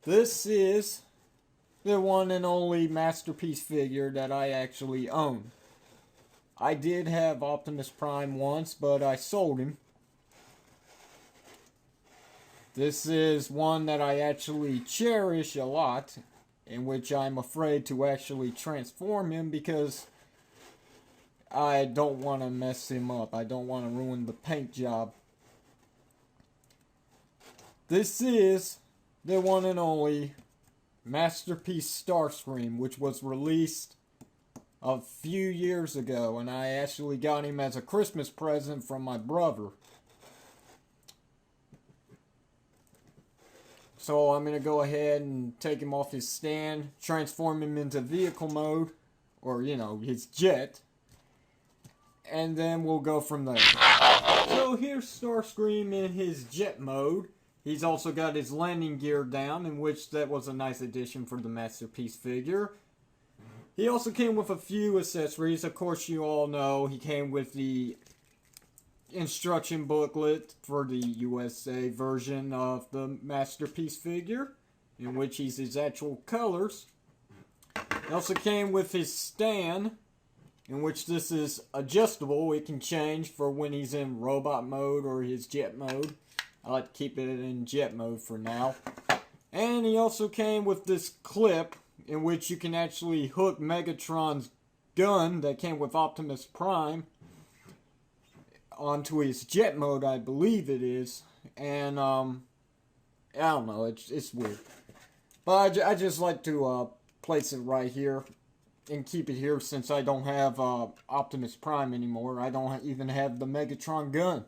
This is the one and only masterpiece figure that I actually own. I did have Optimus Prime once, but I sold him. This is one that I actually cherish a lot, in which I'm afraid to actually transform him because I don't want to mess him up. I don't want to ruin the paint job. This is the one and only masterpiece Starscream, which was released a few years ago, and I actually got him as a Christmas present from my brother. So I'm going to go ahead and take him off his stand, transform him into vehicle mode, or his jet, and then we'll go from there. So here's Starscream in his jet mode. He's also got his landing gear down, in which that was a nice addition for the masterpiece figure. He also came with a few accessories. Of course, you all know he came with the instruction booklet for the USA version of the masterpiece figure, in which he's his actual colors. He also came with his stand, in which this is adjustable. It can change for when he's in robot mode or his jet mode. I like to keep it in jet mode for now. And he also came with this clip, in which you can actually hook Megatron's gun that came with Optimus Prime onto his jet mode, I believe it is. And I don't know, it's weird. But I just like to place it right here and keep it here, since I don't have Optimus Prime anymore. I don't even have the Megatron gun.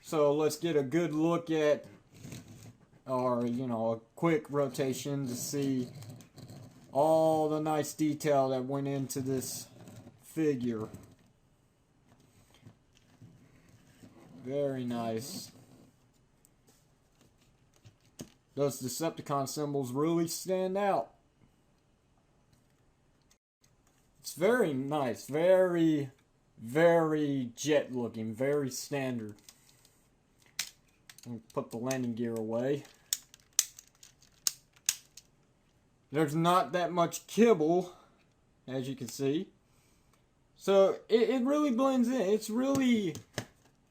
So let's get a good look at, or a quick rotation to see all the nice detail that went into this figure. Very nice. Those Decepticon symbols really stand out. It's very nice. Very, very jet looking. Very standard. Put the landing gear away. There's not that much kibble, as you can see. So it really blends in.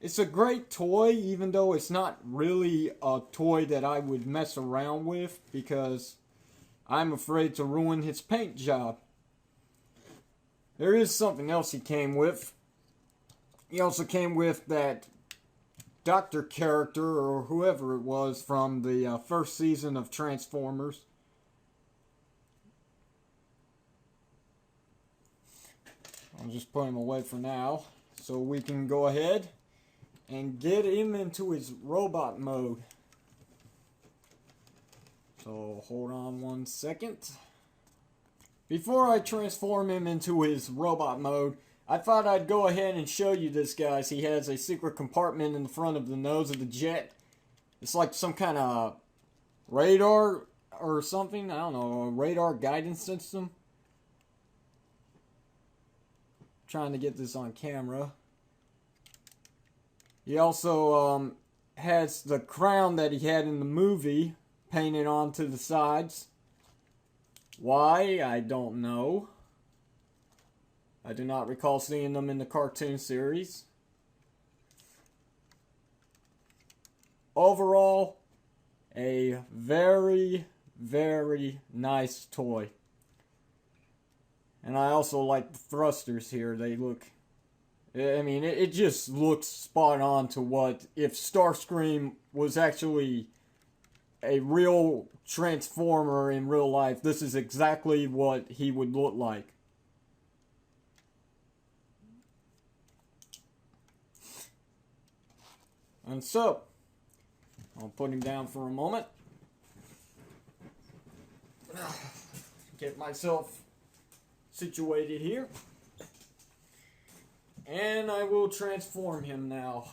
It's a great toy, even though it's not really a toy that I would mess around with, because I'm afraid to ruin his paint job. There is something else he came with. He also came with that Doctor character, or whoever it was, from the first season of Transformers. I'll just put him away for now, so we can go ahead and get him into his robot mode. So hold on one second. Before I transform him into his robot mode, I thought I'd go ahead and show you this, guys. He has a secret compartment in the front of the nose of the jet. It's like some kind of radar or something. I don't know, a radar guidance system. Trying to get this on camera. He also has the crown that he had in the movie painted onto the sides. Why? I don't know. I do not recall seeing them in the cartoon series. Overall, a very, very nice toy. And I also like the thrusters here. They look, I mean, it just looks spot on to what, if Starscream was actually a real Transformer in real life, this is exactly what he would look like. And so, I'll put him down for a moment. Get myself situated here. And I will transform him now.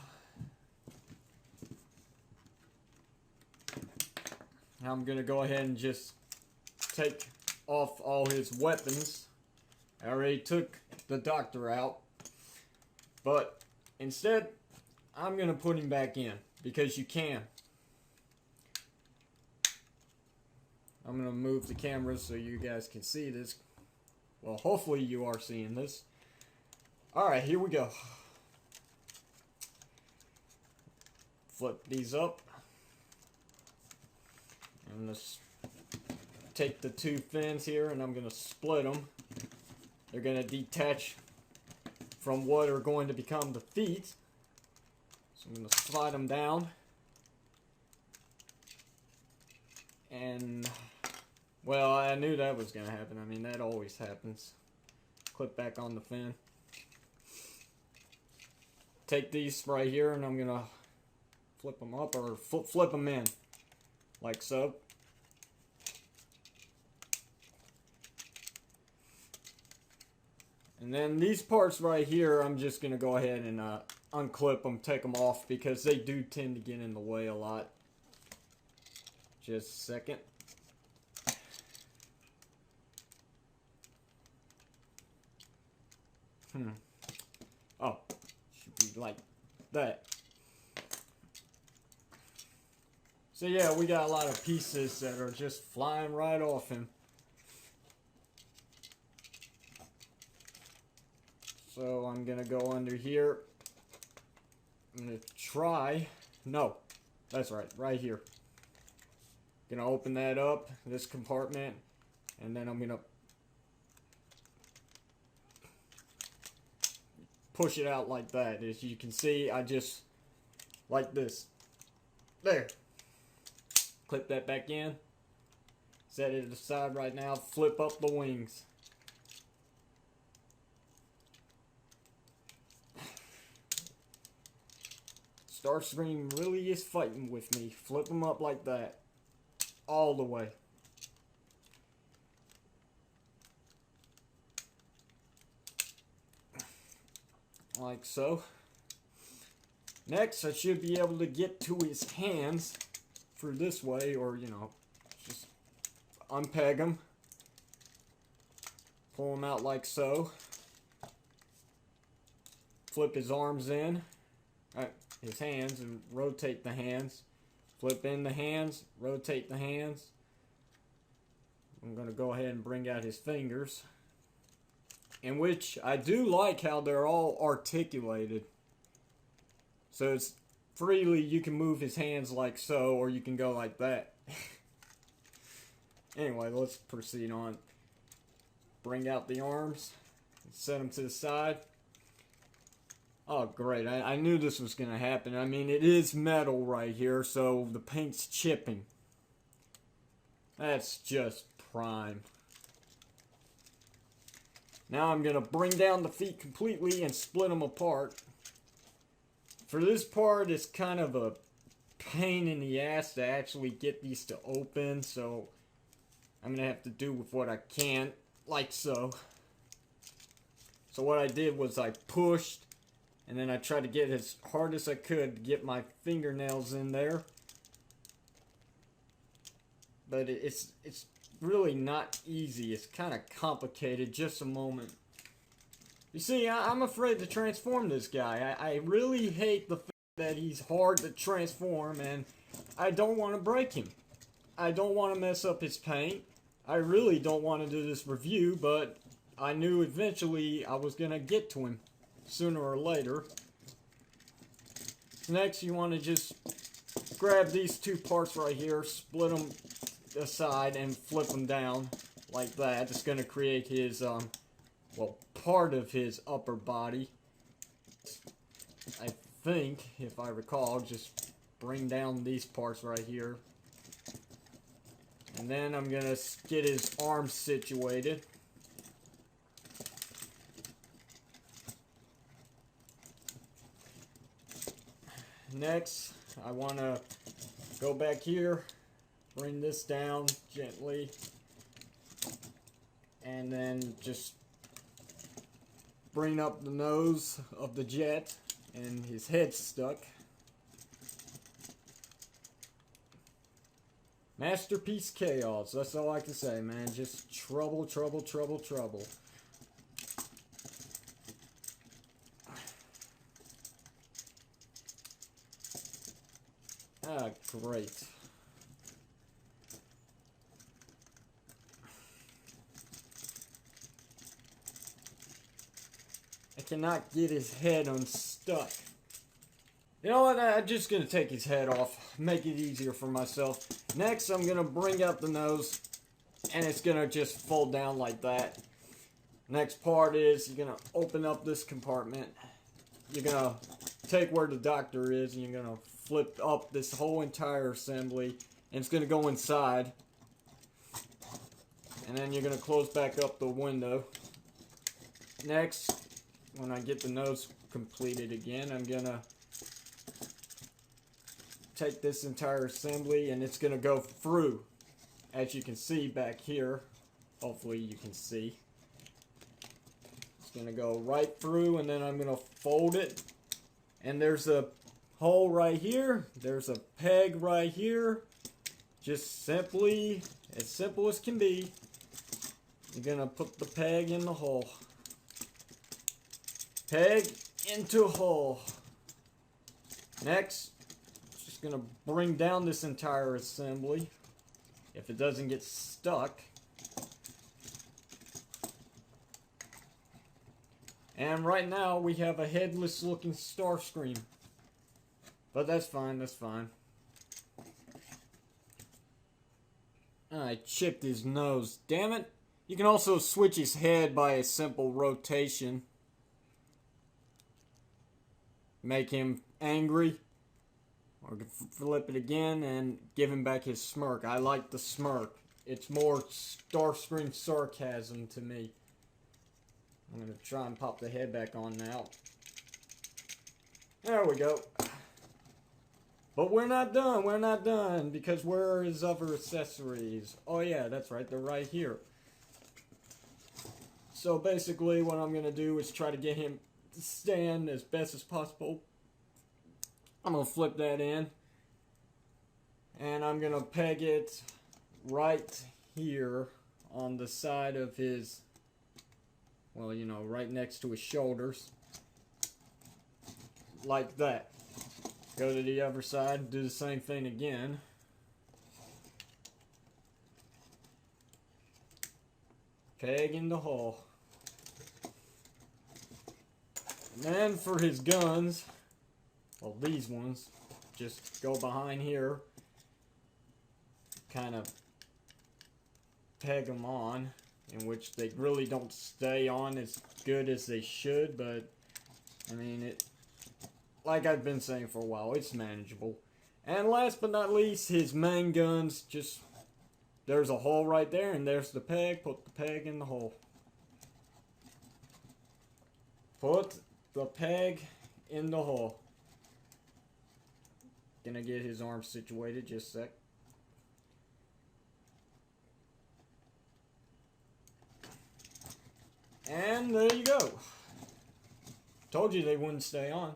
I'm going to go ahead and just take off all his weapons. I already took the Doctor out. But instead, I'm going to put him back in, because you can. I'm gonna move the camera so you guys can see this. Well, hopefully you are seeing this. Alright, here we go. Flip these up. I'm gonna take the two fins here and I'm gonna split them. They're gonna detach from what are going to become the feet. So I'm gonna slide them down. And, well, I knew that was gonna happen. I mean, that always happens. Clip back on the fin. Take these right here and I'm gonna flip them up or flip them in. Like so. And then these parts right here, I'm just going to go ahead and unclip them, take them off, because they do tend to get in the way a lot. Just a second. Oh, should be like that. So yeah, we got a lot of pieces that are just flying right off him. So I'm gonna go under here. I'm gonna try. No, that's right here. Gonna open that up, this compartment, and then I'm gonna push it out like that. As you can see, I just like this. There. Clip that back in. Set it aside right now. Flip up the wings. Starscream really is fighting with me. Flip them up like that. All the way. Like so. Next, I should be able to get to his hands through this way, or, you know, just unpeg them. Pull them out like so. Flip his arms in. His hands, and rotate the hands. Flip in the hands, rotate the hands. I'm going to go ahead and bring out his fingers. In which I do like how they're all articulated. So it's freely you can move his hands like so, or you can go like that. Anyway, let's proceed on. Bring out the arms. Set them to the side. Oh, great. I knew this was going to happen. I mean, it is metal right here, so the paint's chipping. That's just prime. Now I'm going to bring down the feet completely and split them apart. For this part, it's kind of a pain in the ass to actually get these to open, so I'm going to have to do with what I can, like so. So what I did was I pushed, and then I tried to get as hard as I could to get my fingernails in there. But it's really not easy. It's kind of complicated. Just a moment. You see, I'm afraid to transform this guy. I really hate the fact that he's hard to transform, and I don't want to break him. I don't want to mess up his paint. I really don't want to do this review, but I knew eventually I was going to get to him. Sooner or later. Next, you want to just grab these two parts right here, split them aside, and flip them down like that. It's going to create his, well, part of his upper body. I think, if I recall, just bring down these parts right here. And then I'm going to get his arms situated. Next, I want to go back here, bring this down gently, and then just bring up the nose of the jet, and his head's stuck. Masterpiece chaos, that's all I can say, man. Just trouble, trouble, trouble, trouble. Ah, great. cannot get his head unstuck. You know what, I'm just going to take his head off, make it easier for myself. Next, I'm going to bring out the nose, and it's going to just fold down like that. Next part is, you're going to open up this compartment. You're going to take where the doctor is, and you're going to flip up this whole entire assembly, and it's going to go inside. And then you're going to close back up the window. Next, when I get the nose completed again, I'm going to take this entire assembly, and it's going to go through. As you can see back here, hopefully you can see. It's going to go right through, and then I'm going to fold it. And there's a hole right here. There's a peg right here. Just simply, as simple as can be, you're going to put the peg in the hole. Peg into hole. Next, just going to bring down this entire assembly. If it doesn't get stuck. And right now we have a headless looking Starscream. But that's fine, that's fine. I chipped his nose. Damn it. You can also switch his head by a simple rotation. Make him angry. Or flip it again and give him back his smirk. I like the smirk. It's more Starscream sarcasm to me. I'm going to try and pop the head back on now. There we go. But we're not done. We're not done. Because where are his other accessories? Oh yeah, that's right. They're right here. So basically what I'm going to do is try to get him to stand as best as possible. I'm going to flip that in. And I'm going to peg it right here on the side of his, well, you know, right next to his shoulders. Like that. Go to the other side, do the same thing again. Peg in the hole. And then for his guns, well, these ones, just go behind here, kind of peg them on, in which they really don't stay on as good as they should, but, I mean, it, like I've been saying for a while, it's manageable. And last but not least, his main guns, just, there's a hole right there, and there's the peg, put the peg in the hole. Put the peg in the hole. Gonna get his arm situated, just a sec. And there you go. Told you they wouldn't stay on.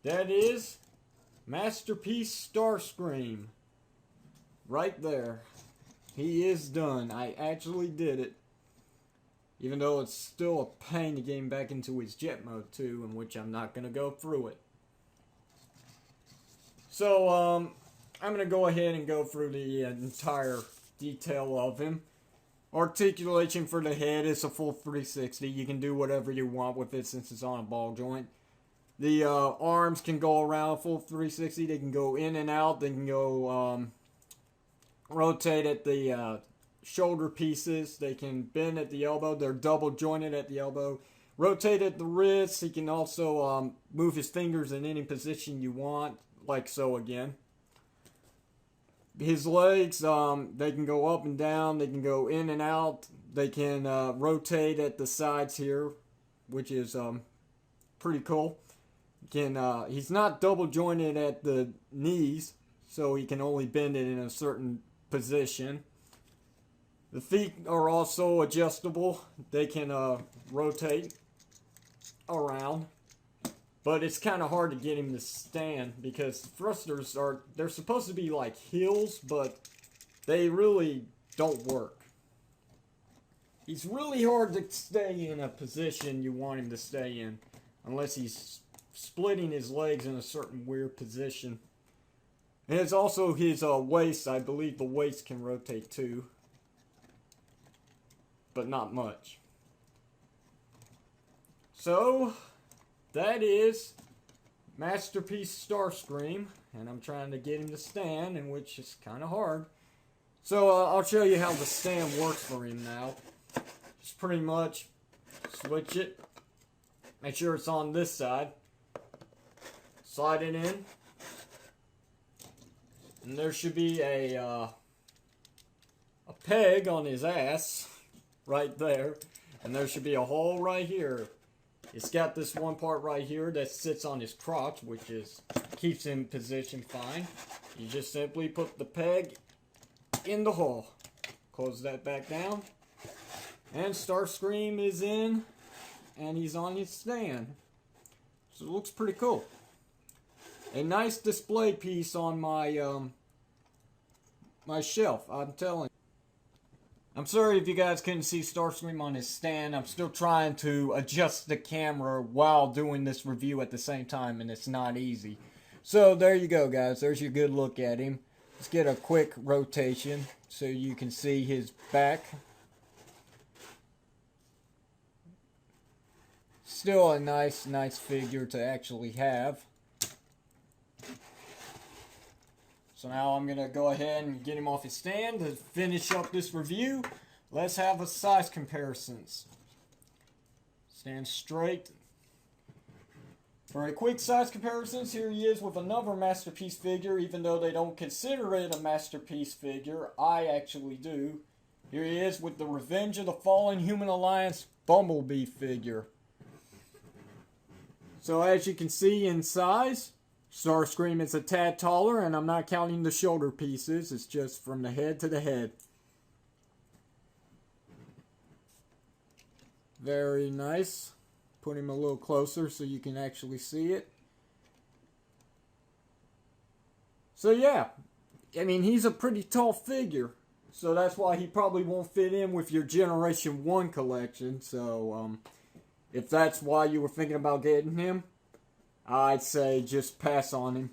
That is Masterpiece Starscream. Right there. He is done. I actually did it. Even though it's still a pain to get him back into his jet mode too, in which I'm not going to go through it. So, I'm going to go ahead and go through the entire detail of him. Articulation for the head is a full 360. You can do whatever you want with it since it's on a ball joint. The arms can go around full 360. They can go in and out. They can go rotate at the shoulder pieces. They can bend at the elbow. They're double jointed at the elbow. Rotate at the wrists. He can also move his fingers in any position you want, like so again. His legs, they can go up and down. They can go in and out. They can rotate at the sides here, which is pretty cool. He's not double jointed at the knees, so he can only bend it in a certain position. The feet are also adjustable. They can rotate around. But it's kind of hard to get him to stand because thrusters they're supposed to be like heels, but they really don't work. He's really hard to stay in a position you want him to stay in unless he's splitting his legs in a certain weird position. And it's also his waist. I believe the waist can rotate too. but not much. So, that is Masterpiece Starscream, and I'm trying to get him to stand, and which is kind of hard. So, I'll show you how the stand works for him now. Just pretty much switch it, make sure it's on this side, slide it in, and there should be a peg on his ass right there, and there should be a hole right here. It's got this one part right here that sits on his crotch, which keeps him positioned fine. You just simply put the peg in the hole, close that back down, and Starscream is in, and he's on his stand. So it looks pretty cool. A nice display piece on my my shelf, I'm telling you. I'm sorry if you guys couldn't see Starscream on his stand. I'm still trying to adjust the camera while doing this review at the same time, and it's not easy. So there you go, guys. There's your good look at him. Let's get a quick rotation so you can see his back. Still a nice figure to actually have. So now I'm going to go ahead and get him off his stand to finish up this review. Let's have a size comparisons. Stand straight. For a quick size comparisons, here he is with another Masterpiece figure. Even though they don't consider it a Masterpiece figure, I actually do. Here he is with the Revenge of the Fallen Human Alliance Bumblebee figure. So as you can see in size, Starscream is a tad taller, and I'm not counting the shoulder pieces. It's just from the head to the head. Very nice. Put him a little closer so you can actually see it. So yeah, I mean, he's a pretty tall figure. So that's why he probably won't fit in with your Generation 1 collection. So if that's why you were thinking about getting him, I'd say just pass on him.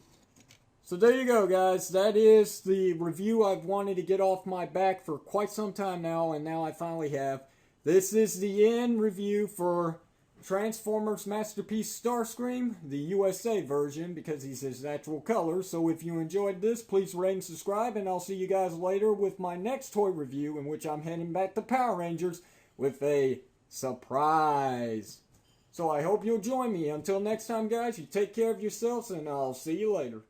So there you go, guys. That is the review I've wanted to get off my back for quite some time now, and now I finally have. This is the end review for Transformers Masterpiece Starscream, the USA version, because he's his natural color. So if you enjoyed this, please rate and subscribe, and I'll see you guys later with my next toy review, in which I'm heading back to Power Rangers with a surprise. So I hope you'll join me. Until next time, guys, you take care of yourselves, and I'll see you later.